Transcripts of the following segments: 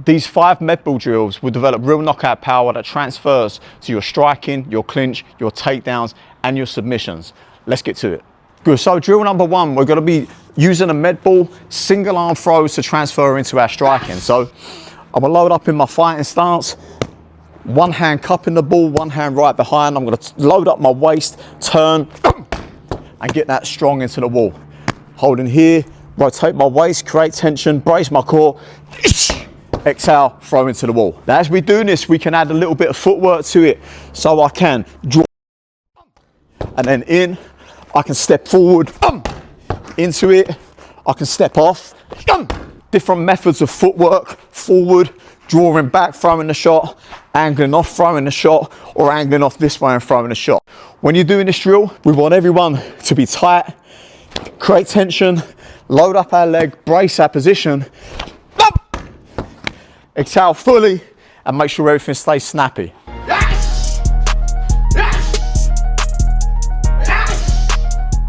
These 5 med ball drills will develop real knockout power that transfers to your striking, your clinch, your takedowns, and your submissions. Let's get to it. Good, so drill number 1, we're gonna be using a med ball, single arm throws to transfer into our striking. So I'm gonna load up in my fighting stance, one hand cupping the ball, one hand right behind. I'm gonna load up my waist, turn, and get that strong into the wall. Holding here, rotate my waist, create tension, brace my core, exhale, throw into the wall. Now as we do this, we can add a little bit of footwork to it. So I can draw, and then in, I can step forward, into it, I can step off. Different methods of footwork, forward, drawing back, throwing the shot, angling off, throwing the shot, or angling off this way and throwing the shot. When you're doing this drill, we want everyone to be tight, create tension, load up our leg, brace our position, exhale fully, and make sure everything stays snappy.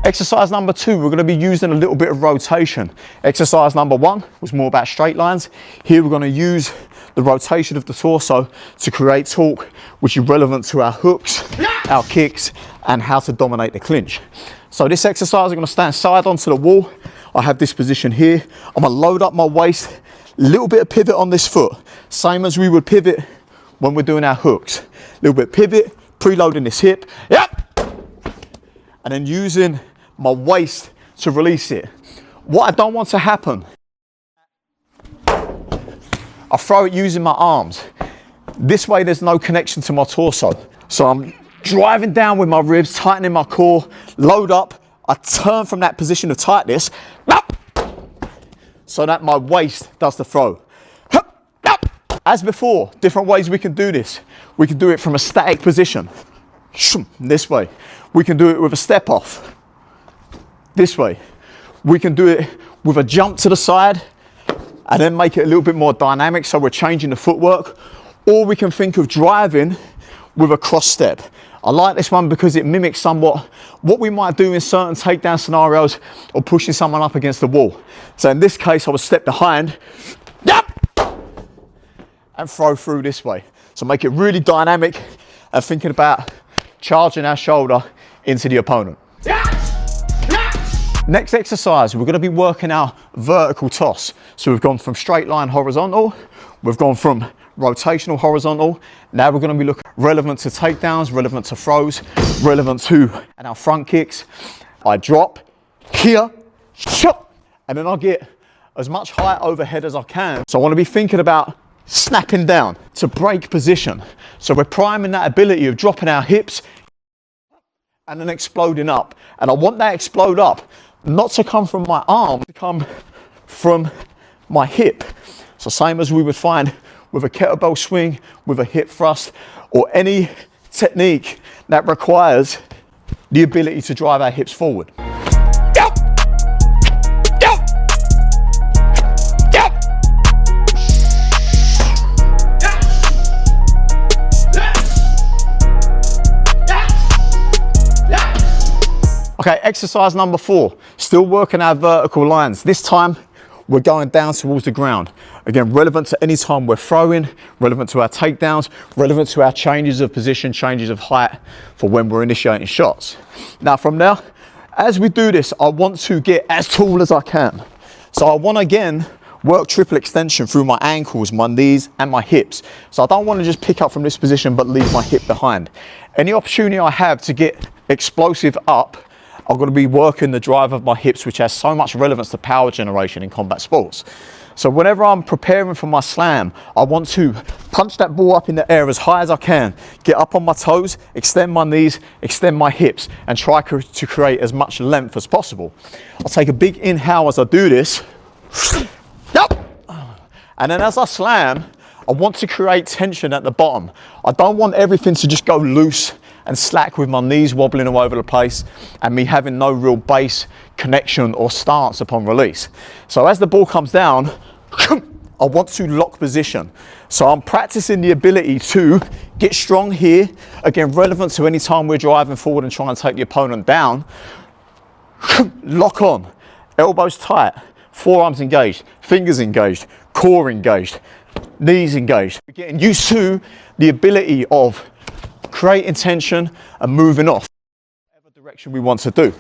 Exercise number 2, we're going to be using a little bit of rotation. Exercise number 1 was more about straight lines. Here we're going to use the rotation of the torso to create torque, which is relevant to our hooks, our kicks, and how to dominate the clinch. So this exercise, I'm going to stand side onto the wall. I have this position here. I'm going to load up my waist, little bit of pivot on this foot, same as we would pivot when we're doing our hooks. Little bit of pivot, preloading this hip, and then using my waist to release it. What I don't want to happen, I throw it using my arms. This way there's no connection to my torso. So I'm driving down with my ribs, tightening my core, load up, I turn from that position of tightness, so that my waist does the throw. As before, different ways we can do this. We can do it from a static position, this way. We can do it with a step off, this way. We can do it with a jump to the side and then make it a little bit more dynamic, so we're changing the footwork. Or we can think of driving with a cross step. I like this one because it mimics somewhat what we might do in certain takedown scenarios or pushing someone up against the wall. So in this case, I would step behind, and throw through this way. So make it really dynamic and thinking about charging our shoulder into the opponent. Next exercise, we're going to be working our vertical toss. So we've gone from straight line horizontal, we've gone from rotational horizontal. Now we're going to be looking relevant to takedowns, relevant to throws, relevant to our front kicks. I drop here, and then I'll get as much height overhead as I can. So I want to be thinking about snapping down to break position. So we're priming that ability of dropping our hips and then exploding up. And I want that explode up not to come from my arm, to come from my hip. So same as we would find with a kettlebell swing, with a hip thrust, or any technique that requires the ability to drive our hips forward. Okay, exercise number 4, still working our vertical lines. This time, we're going down towards the ground. Again, relevant to any time we're throwing, relevant to our takedowns, relevant to our changes of position, changes of height for when we're initiating shots. Now from now, as we do this, I want to get as tall as I can. So I want to again work triple extension through my ankles, my knees and my hips. So I don't want to just pick up from this position but leave my hip behind. Any opportunity I have to get explosive up, I'm going to be working the drive of my hips, which has so much relevance to power generation in combat sports. So whenever I'm preparing for my slam, I want to punch that ball up in the air as high as I can, get up on my toes, extend my knees, extend my hips, and try to create as much length as possible. I'll take a big inhale as I do this. And then as I slam, I want to create tension at the bottom. I don't want everything to just go loose and slack with my knees wobbling all over the place and me having no real base, connection or stance upon release. So as the ball comes down, I want to lock position. So I'm practicing the ability to get strong here, again relevant to any time we're driving forward and trying to take the opponent down. Lock on, elbows tight, forearms engaged, fingers engaged, core engaged. knees engaged. We're getting used to the ability of creating tension and moving off whatever direction we want to do.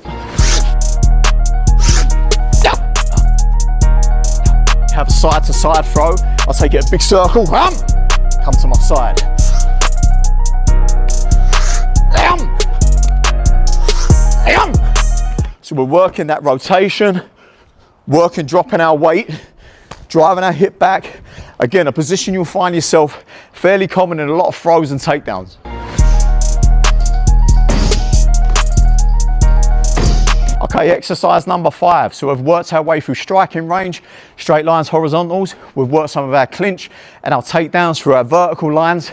Have a side to side throw. I'll take it a big circle. Come to my side. So we're working that rotation, working dropping our weight, driving our hip back. Again, a position you'll find yourself fairly common in a lot of throws and takedowns. Okay, exercise number 5. So we've worked our way through striking range, straight lines, horizontals. We've worked some of our clinch and our takedowns through our vertical lines.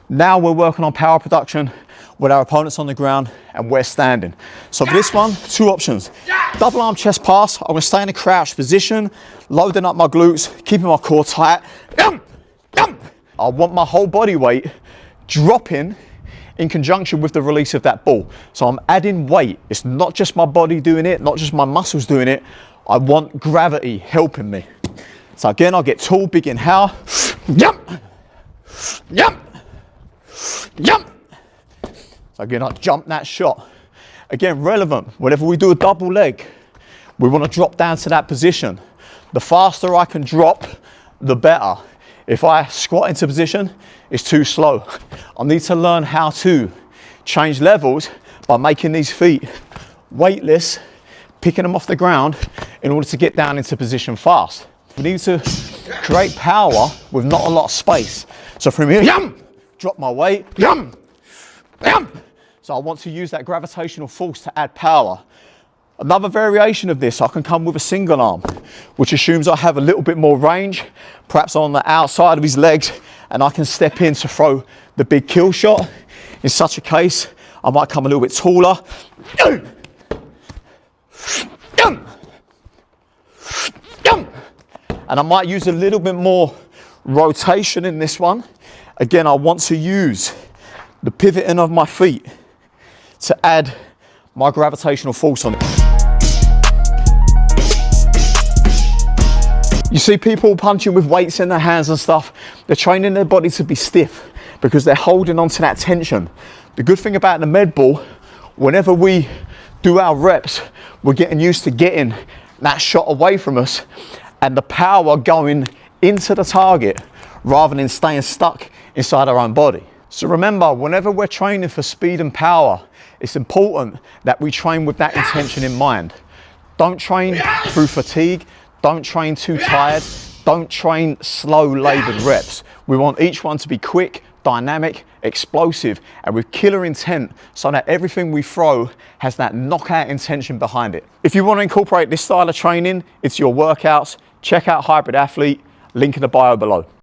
Now we're working on power production with our opponents on the ground and we're standing. So for this one, 2 options. Double arm chest pass. I'm gonna stay in a crouched position, loading up my glutes, keeping my core tight. I want my whole body weight dropping in conjunction with the release of that ball. So I'm adding weight. It's not just my body doing it, not just my muscles doing it. I want gravity helping me. So again, I'll get tall, big inhale. Jump, jump, jump. So again, I jump that shot. Again, relevant. Whenever we do a double leg, we want to drop down to that position. The faster I can drop, the better. If I squat into position, it's too slow. I need to learn how to change levels by making these feet weightless, picking them off the ground in order to get down into position fast. We need to create power with not a lot of space. So from here, drop my weight, so I want to use that gravitational force to add power. Another variation of this, I can come with a single arm, which assumes I have a little bit more range, perhaps on the outside of his legs, and I can step in to throw the big kill shot. In such a case, I might come a little bit taller. And I might use a little bit more rotation in this one. Again, I want to use the pivoting of my feet to add my gravitational force on it. You see people punching with weights in their hands and stuff. They're training their body to be stiff because they're holding on to that tension. The good thing about the med ball, whenever we do our reps, we're getting used to getting that shot away from us and the power going into the target rather than staying stuck inside our own body. So remember, whenever we're training for speed and power, it's important that we train with that intention in mind. Don't train through fatigue. Don't train too tired. Don't train slow labored reps. We want each one to be quick, dynamic, explosive, and with killer intent so that everything we throw has that knockout intention behind it. If you want to incorporate this style of training into your workouts, check out Hybrid Athlete, link in the bio below.